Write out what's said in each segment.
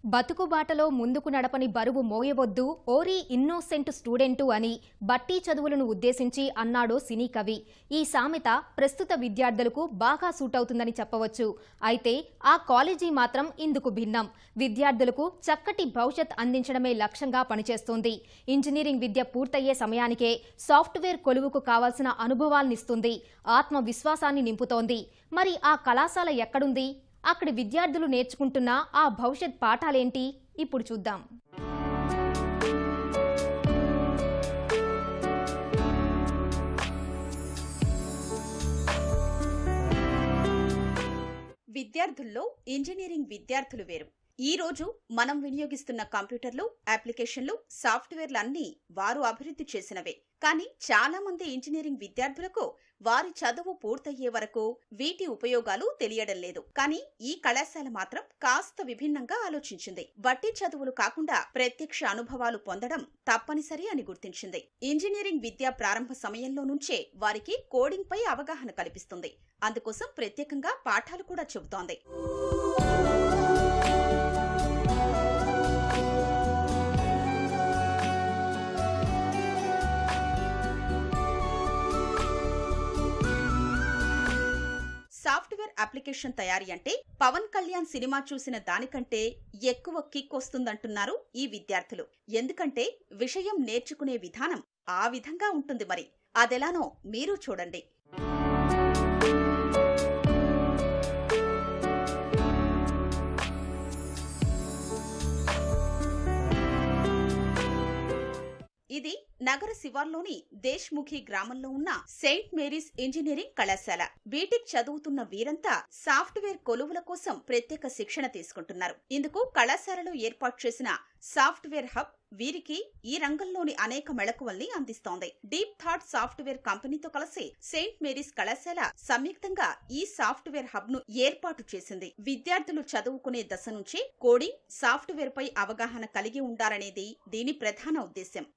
బతుకుబాటలో ముందుకు నడపని బరువు మోయవద్దు ఓరీ innocent student అని బట్టి చదువులను ఉద్దేశించి అన్నాడో సినీ కవి. ఈ సామెత ప్రస్తుత విద్యార్థులకు బాగా సూట్ అవుతుందని చెప్పవచ్చు. అయితే ఆ కాలేజీ మాత్రం ఇందుకు భిన్నం. విద్యార్థులకు చక్కటి భవిష్యత్ అందించడమే లక్ష్యంగా పనిచేస్తోంది. ఇంజనీరింగ్ విద్య పూర్తయ్యే సమయానికే సాఫ్ట్వేర్ కొలువుకు కావాల్సిన అనుభవాలనిస్తుంది, ఆత్మవిశ్వాసాన్ని నింపుతోంది. మరి ఆ కళాశాల ఎక్కడుంది? అక్కడి విద్యార్థులు నేర్చుకుంటున్న ఆ భవిష్యత్ పాఠాలేంటి? ఇప్పుడు చూద్దాం. విద్యార్థుల్లో ఇంజనీరింగ్ విద్యార్థులు వేరు. ఈ రోజు మనం వినియోగిస్తున్న కంప్యూటర్లు, అప్లికేషన్లు, సాఫ్ట్వేర్లు అన్నీ వారు అభివృద్ధి చేసినవే. కానీ చాలా మంది ఇంజనీరింగ్ విద్యార్థులకు వారి చదువు పూర్తయ్యే వరకు వీటి ఉపయోగాలు తెలియడం లేదు. కానీ ఈ కళాశాల మాత్రం కాస్త విభిన్నంగా ఆలోచించింది. బట్టి చదువులు కాకుండా ప్రత్యక్ష అనుభవాలు పొందడం తప్పనిసరి అని గుర్తించింది. ఇంజనీరింగ్ విద్య ప్రారంభ సమయంలో నుంచే వారికి కోడింగ్ పై అవగాహన కల్పిస్తుంది. అందుకోసం ప్రత్యేకంగా పాఠాలు కూడా చెబుతోంది. సాఫ్ట్వేర్ అప్లికేషన్ తయారీ అంటే పవన్ కళ్యాణ్ సినిమా చూసిన దానికంటే ఎక్కువ కిక్ వస్తుందంటున్నారు ఈ విద్యార్థులు. ఎందుకంటే విషయం నేర్చుకునే విధానం ఆ విధంగా ఉంటుంది. మరి అదెలానో మీరు చూడండి. ఇది నగర శివార్లోని దేశ్ముఖి గ్రామంలో ఉన్న సెయింట్ మేరీస్ ఇంజనీరింగ్ కళాశాల. బీటెక్ చదువుతున్న వీరంతా సాఫ్ట్వేర్ కొలువుల కోసం ప్రత్యేక శిక్షణ తీసుకుంటున్నారు. ఇందుకు కళాశాలలో ఏర్పాటు చేసిన సాఫ్ట్వేర్ హబ్ వీరికి ఈ రంగంలోని అనేక మెళకువల్ని అందిస్తోంది. డీప్ థాట్ సాఫ్ట్వేర్ కంపెనీతో కలిసి సెయింట్ మేరీస్ కళాశాల సంయుక్తంగా ఈ సాఫ్ట్వేర్ హబ్ ను ఏర్పాటు చేసింది. విద్యార్థులు చదువుకునే దశ నుంచి కోడింగ్, సాఫ్ట్వేర్ పై అవగాహన కలిగి ఉండాలనేది దీని ప్రధాన ఉద్దేశ్యం.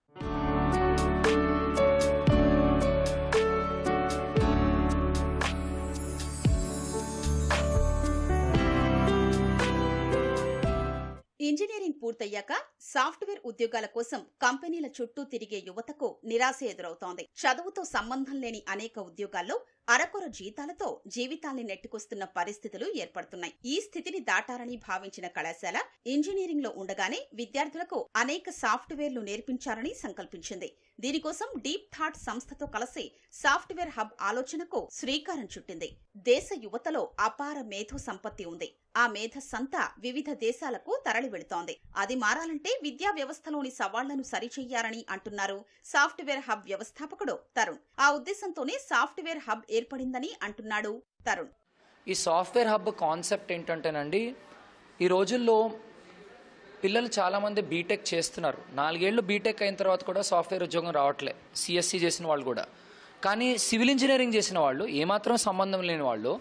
ఇంజనీరింగ్ పూర్తయ్యాక సాఫ్ట్వేర్ ఉద్యోగాల కోసం కంపెనీల చుట్టూ తిరిగే యువతకు నిరాశ ఎదురవుతోంది. చదువుతో సంబంధం లేని అనేక ఉద్యోగాల్లో అరకొర జీతాలతో జీవితాల్ని నెట్టుకొస్తున్న పరిస్థితులు ఏర్పడుతున్నాయి. ఈ స్థితిని దాటాలని భావించిన కళాశాల ఇంజనీరింగ్ లో ఉండగానే విద్యార్థులకు అనేక సాఫ్ట్వేర్లు నేర్పించాలని సంకల్పించింది. దీనికోసం డీప్ థాట్ సంస్థతో కలిసి సాఫ్ట్వేర్ హబ్ ఆలోచనకు శ్రీకారం చుట్టింది. దేశ యువతలో అపార మేధో సంపత్తి ఉంది. ఆ మేధస్సంతా వివిధ దేశాలకు తరలి వెళుతోంది. అది మారాలంటే విద్యా వ్యవస్థలోని సవాళ్లను సరిచెయ్యాలని అంటున్నారు సాఫ్ట్వేర్ హబ్ వ్యవస్థాపకుడు తరుణ్. ఆ ఉద్దేశంతోనే సాఫ్ట్వేర్ హబ్ ఏర్పడిందని అంటున్నాడు తరుణ్. ఈ సాఫ్ట్వేర్ హబ్ కాన్సెప్ట్ ఏంటంటేనండి, ఈ రోజుల్లో పిల్లలు చాలామంది బీటెక్ చేస్తున్నారు. 4 ఏళ్ళు బీటెక్ అయిన తర్వాత కూడా సాఫ్ట్వేర్ ఉద్యోగం రావట్లే. సిఎస్సి చేసిన వాళ్ళు కూడా. కానీ సివిల్ ఇంజనీరింగ్ చేసిన వాళ్ళు, ఏమాత్రం సంబంధం లేని వాళ్ళు,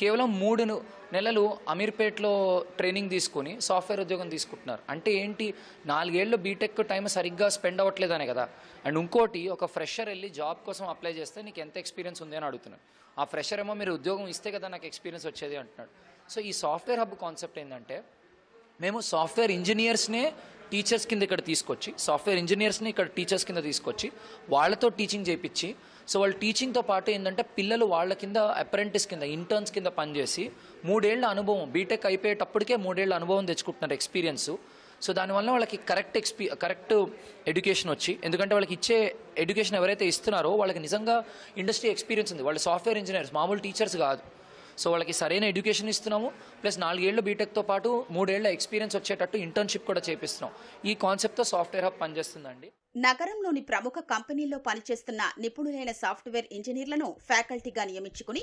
కేవలం 3 నెలలు అమీర్పేట్లో ట్రైనింగ్ తీసుకుని సాఫ్ట్వేర్ ఉద్యోగం తీసుకుంటున్నారు. అంటే ఏంటి, 4 ఏళ్ళు బీటెక్ టైం సరిగ్గా స్పెండ్ అవ్వట్లేదనే కదా. అండ్ ఇంకోటి, ఒక ఫ్రెషర్ వెళ్ళి జాబ్ కోసం అప్లై చేస్తే నీకు ఎంత ఎక్స్పీరియన్స్ ఉంది అని అడుగుతున్నాడు. ఆ ఫ్రెషర్ ఏమో మీరు ఉద్యోగం ఇస్తే కదా నాకు ఎక్స్పీరియన్స్ వచ్చేది అంటున్నాడు. సో ఈ సాఫ్ట్వేర్ హబ్ కాన్సెప్ట్ ఏంటంటే, మేము సాఫ్ట్వేర్ ఇంజనీర్స్నే టీచర్స్ కింద ఇక్కడ తీసుకొచ్చి, సాఫ్ట్వేర్ ఇంజనీర్స్ని ఇక్కడ టీచర్స్ కింద తీసుకొచ్చి వాళ్ళతో టీచింగ్ చేయించి, సో వాళ్ళ టీచింగ్తో పాటు ఏంటంటే పిల్లలు వాళ్ళ కింద అప్రెంటిస్ కింద, ఇంటర్న్స్ కింద పనిచేసి 3 ఏళ్ల అనుభవం, బీటెక్ అయిపోయేటప్పటికే 3 ఏళ్ల అనుభవం తెచ్చుకుంటున్నారు, ఎక్స్పీరియన్స్. సో దానివల్ల వాళ్ళకి కరెక్ట్ ఎడ్యుకేషన్ వచ్చి, ఎందుకంటే వాళ్ళకి ఇచ్చే ఎడ్యుకేషన్ ఎవరైతే ఇస్తున్నారో వాళ్ళకి నిజంగా ఇండస్ట్రీ ఎక్స్పీరియన్స్ ఉంది. వాళ్ళు సాఫ్ట్వేర్ ఇంజనీర్స్, మామూలు టీచర్స్ కాదు. సో వాళ్ళకి సరైన ఎడ్యుకేషన్ ఇస్తున్నాము, ప్లస్ 4 ఏళ్ల బీటెక్తో పాటు 3 ఏళ్ల ఎక్స్పీరియన్స్ వచ్చేటట్టు ఇంటర్న్షిప్ కూడా చేపిస్తున్నాం. ఈ కాన్సెప్ట్తో సాఫ్ట్వేర్ హబ్ పనిచేస్తుందండి. నగరంలోని ప్రముఖ కంపెనీల్లో పనిచేస్తున్న నిపుణులైన సాఫ్ట్వేర్ ఇంజనీర్లను ఫ్యాకల్టీగా నియమించుకుని